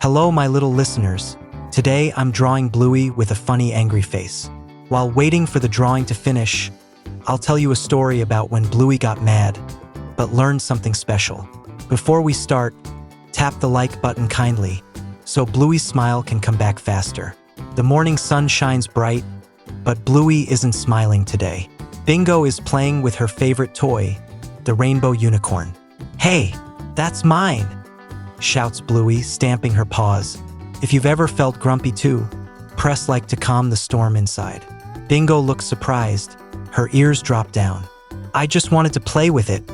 Hello, my little listeners. Today I'm drawing Bluey with a funny, angry face. While waiting for the drawing to finish, I'll tell you a story about when Bluey got mad, but learned something special. Before we start, tap the like button kindly, so Bluey's smile can come back faster. The morning sun shines bright, but Bluey isn't smiling today. Bingo is playing with her favorite toy, the rainbow unicorn. "Hey, that's mine!" shouts Bluey, stamping her paws. If you've ever felt grumpy too, press like to calm the storm inside. Bingo looks surprised. Her ears drop down. "I just wanted to play with it,"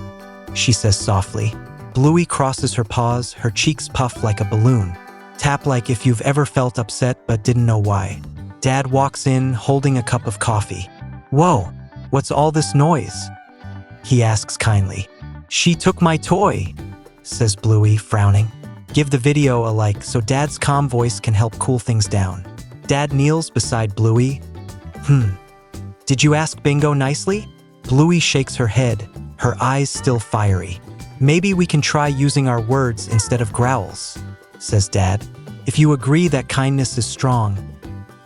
she says softly. Bluey crosses her paws, her cheeks puff like a balloon. Tap like if you've ever felt upset but didn't know why. Dad walks in, holding a cup of coffee. "Whoa, what's all this noise?" he asks kindly. "She took my toy," says Bluey, frowning. Give the video a like so Dad's calm voice can help cool things down. Dad kneels beside Bluey. Did you ask Bingo nicely?" Bluey shakes her head, her eyes still fiery. "Maybe we can try using our words instead of growls," says Dad. If you agree that kindness is strong,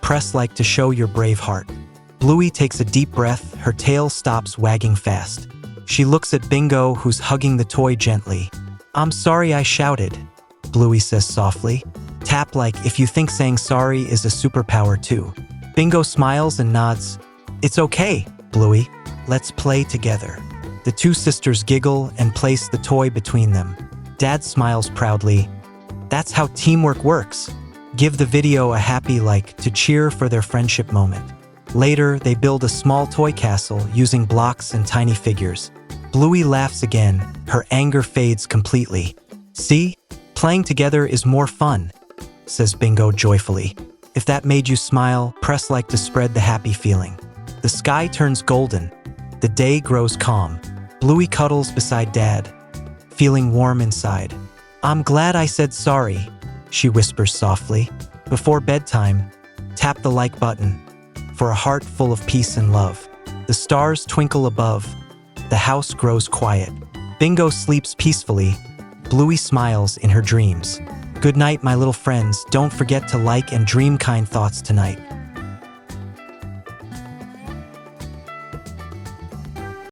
press like to show your brave heart. Bluey takes a deep breath, her tail stops wagging fast. She looks at Bingo, who's hugging the toy gently. "I'm sorry I shouted," Bluey says softly. Tap like if you think saying sorry is a superpower too. Bingo smiles and nods. "It's okay, Bluey. Let's play together." The two sisters giggle and place the toy between them. Dad smiles proudly. That's how teamwork works. Give the video a happy like to cheer for their friendship moment. Later, they build a small toy castle using blocks and tiny figures. Bluey laughs again, her anger fades completely. "See? Playing together is more fun," says Bingo joyfully. If that made you smile, press like to spread the happy feeling. The sky turns golden. The day grows calm. Bluey cuddles beside Dad, feeling warm inside. "I'm glad I said sorry," she whispers softly. Before bedtime, tap the like button for a heart full of peace and love. The stars twinkle above. The house grows quiet. Bingo sleeps peacefully. Bluey smiles in her dreams. Good night, my little friends. Don't forget to like and dream kind thoughts tonight.